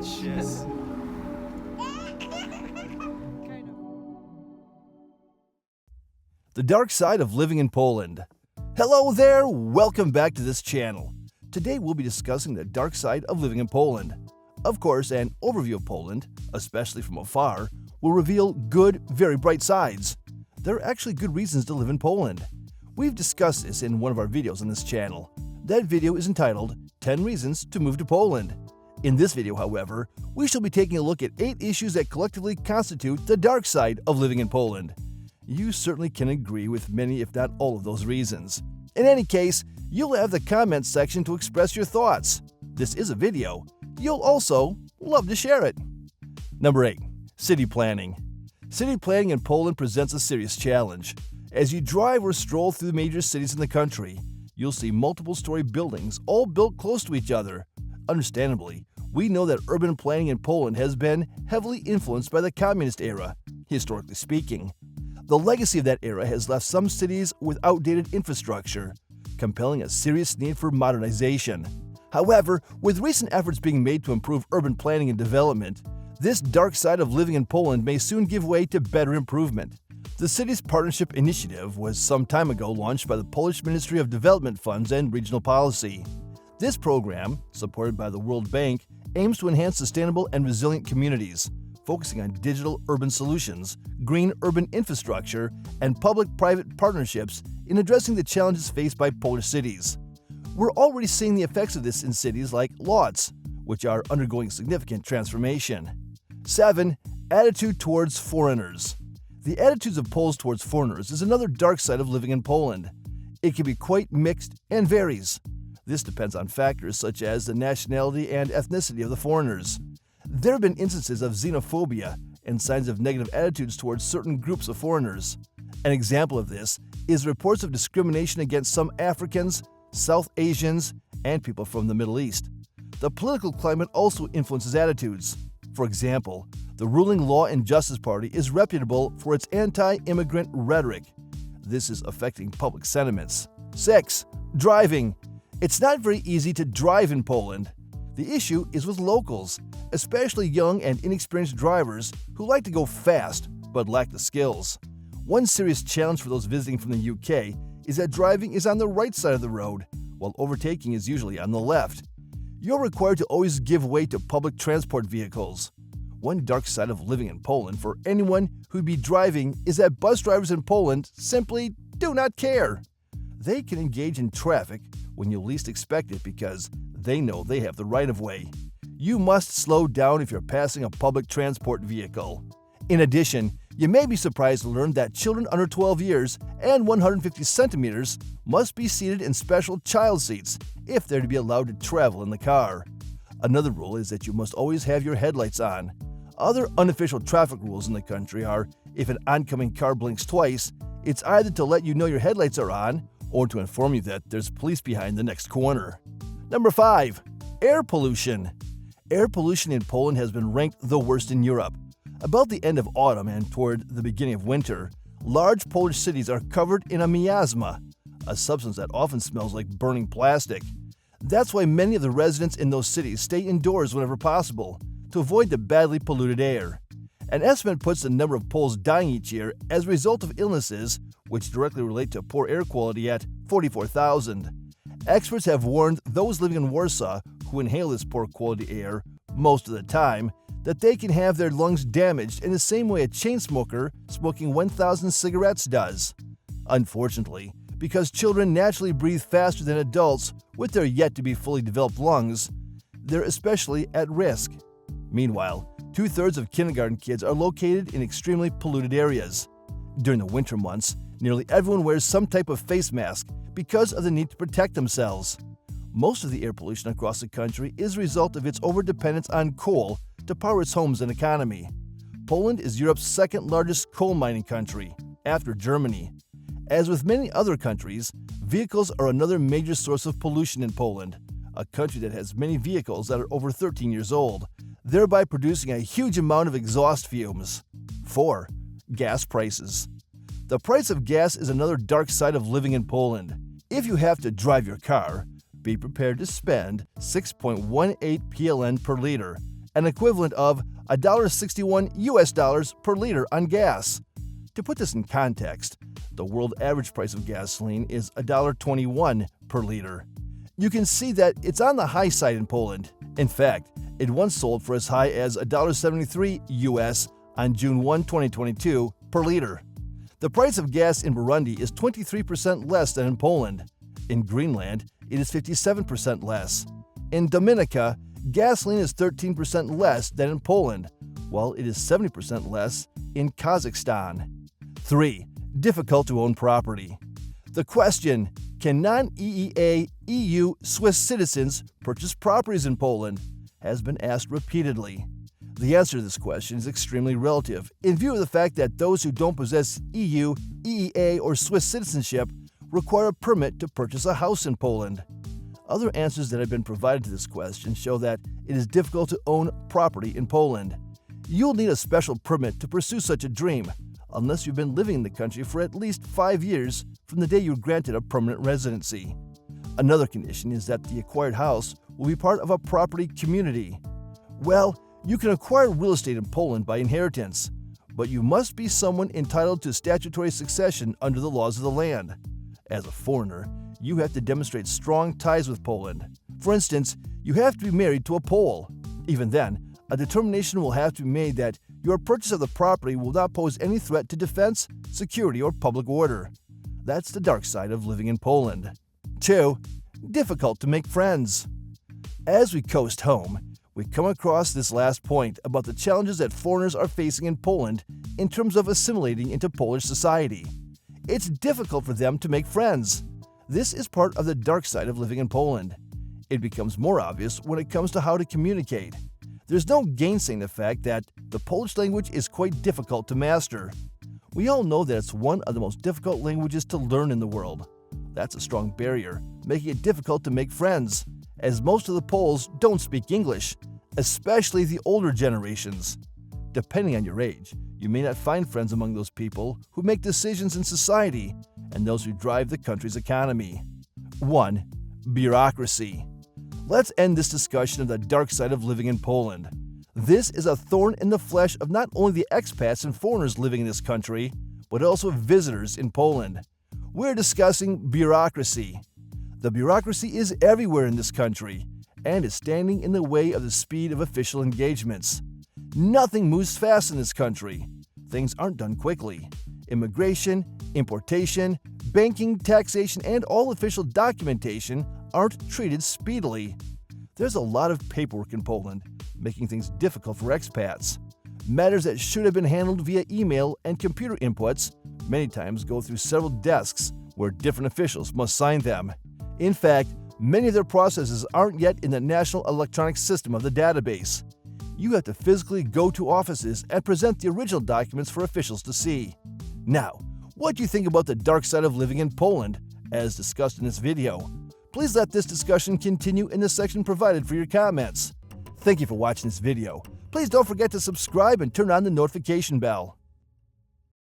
Yes. The dark side of living in Poland. Hello there, welcome back to this channel. Today we'll be discussing the dark side of living in Poland. Of course, an overview of Poland, especially from afar, will reveal good, very bright sides. There are actually good reasons to live in Poland. We've discussed this in one of our videos on this channel. That video is entitled 10 Reasons to Move to Poland. In this video, however, we shall be taking a look at 8 issues that collectively constitute the dark side of living in Poland. You certainly can agree with many, if not all, of those reasons. In any case, you'll have the comments section to express your thoughts. This is a video. You'll also love to share it. Number 8. City planning. City planning in Poland presents a serious challenge. As you drive or stroll through the major cities in the country, you'll see multiple-story buildings all built close to each other. Understandably, we know that urban planning in Poland has been heavily influenced by the communist era, historically speaking. The legacy of that era has left some cities with outdated infrastructure, compelling a serious need for modernization. However, with recent efforts being made to improve urban planning and development, this dark side of living in Poland may soon give way to better improvement. The Cities Partnership Initiative was some time ago launched by the Polish Ministry of Development Funds and Regional Policy. This program, supported by the World Bank, aims to enhance sustainable and resilient communities, focusing on digital urban solutions, green urban infrastructure, and public-private partnerships in addressing the challenges faced by Polish cities. We're already seeing the effects of this in cities like Łódź, which are undergoing significant transformation. 7. Attitude towards foreigners. The attitudes of Poles towards foreigners is another dark side of living in Poland. It can be quite mixed and varies. This depends on factors such as the nationality and ethnicity of the foreigners. There have been instances of xenophobia and signs of negative attitudes towards certain groups of foreigners. An example of this is reports of discrimination against some Africans, South Asians, and people from the Middle East. The political climate also influences attitudes. For example, the ruling Law and Justice Party is reputable for its anti-immigrant rhetoric. This is affecting public sentiments. 6. Driving. It's not very easy to drive in Poland. The issue is with locals, especially young and inexperienced drivers who like to go fast but lack the skills. One serious challenge for those visiting from the UK is that driving is on the right side of the road, while overtaking is usually on the left. You're required to always give way to public transport vehicles. One dark side of living in Poland for anyone who'd be driving is that bus drivers in Poland simply do not care. They can engage in traffic when you least expect it because they know they have the right-of-way. You must slow down if you're passing a public transport vehicle. In addition, you may be surprised to learn that children under 12 years and 150 centimeters must be seated in special child seats if they're to be allowed to travel in the car. Another rule is that you must always have your headlights on. Other unofficial traffic rules in the country are if an oncoming car blinks twice, it's either to let you know your headlights are on or to inform you that there's police behind the next corner. Number 5. Air pollution. Air pollution in Poland has been ranked the worst in Europe. About the end of autumn and toward the beginning of winter, large Polish cities are covered in a miasma, a substance that often smells like burning plastic. That's why many of the residents in those cities stay indoors whenever possible, to avoid the badly polluted air. An estimate puts the number of Poles dying each year as a result of illnesses, which directly relate to poor air quality, at 44,000. Experts have warned those living in Warsaw who inhale this poor quality air most of the time that they can have their lungs damaged in the same way a chain smoker smoking 1,000 cigarettes does. Unfortunately, because children naturally breathe faster than adults with their yet-to-be fully developed lungs, they're especially at risk. Meanwhile, 2/3 of kindergarten kids are located in extremely polluted areas. During the winter months, nearly everyone wears some type of face mask because of the need to protect themselves. Most of the air pollution across the country is a result of its overdependence on coal to power its homes and economy. Poland is Europe's second-largest coal mining country, after Germany. As with many other countries, vehicles are another major source of pollution in Poland, a country that has many vehicles that are over 13 years old, thereby producing a huge amount of exhaust fumes. 4. Gas prices. The price of gas is another dark side of living in Poland. If you have to drive your car, be prepared to spend 6.18 PLN per liter, an equivalent of $1.61 US per liter on gas. To put this in context, the world average price of gasoline is $1.21 per liter. You can see that it's on the high side in Poland. In fact, it once sold for as high as $1.73 US on June 1, 2022 per liter. The price of gas in Burundi is 23% less than in Poland. In Greenland, it is 57% less. In Dominica, gasoline is 13% less than in Poland, while it is 70% less in Kazakhstan. 3. Difficult to own property. The question, can non-EEA, EU, Swiss citizens purchase properties in Poland, has been asked repeatedly. The answer to this question is extremely relative, in view of the fact that those who don't possess EU, EEA, or Swiss citizenship require a permit to purchase a house in Poland. Other answers that have been provided to this question show that it is difficult to own property in Poland. You'll need a special permit to pursue such a dream, unless you've been living in the country for at least 5 years from the day you were granted a permanent residency. Another condition is that the acquired house will be part of a property community. Well, you can acquire real estate in Poland by inheritance, but you must be someone entitled to statutory succession under the laws of the land. As a foreigner, you have to demonstrate strong ties with Poland. For instance, you have to be married to a Pole. Even then, a determination will have to be made that your purchase of the property will not pose any threat to defense, security, or public order. That's the dark side of living in Poland. 2. Difficult to make friends. As we coast home, we come across this last point about the challenges that foreigners are facing in Poland in terms of assimilating into Polish society. It's difficult for them to make friends. This is part of the dark side of living in Poland. It becomes more obvious when it comes to how to communicate. There's no gainsaying the fact that the Polish language is quite difficult to master. We all know that it's one of the most difficult languages to learn in the world. That's a strong barrier, making it difficult to make friends, as most of the Poles don't speak English, especially the older generations. Depending on your age, you may not find friends among those people who make decisions in society and those who drive the country's economy. 1. Bureaucracy. Let's end this discussion of the dark side of living in Poland. This is a thorn in the flesh of not only the expats and foreigners living in this country, but also visitors in Poland. We're discussing bureaucracy. The bureaucracy is everywhere in this country and is standing in the way of the speed of official engagements. Nothing moves fast in this country. Things aren't done quickly. Immigration, importation, banking, taxation, and all official documentation aren't treated speedily. There's a lot of paperwork in Poland, making things difficult for expats. Matters that should have been handled via email and computer inputs many times go through several desks where different officials must sign them. In fact, many of their processes aren't yet in the national electronic system of the database. You have to physically go to offices and present the original documents for officials to see. Now, what do you think about the dark side of living in Poland, as discussed in this video? Please let this discussion continue in the section provided for your comments. Thank you for watching this video. Please don't forget to subscribe and turn on the notification bell.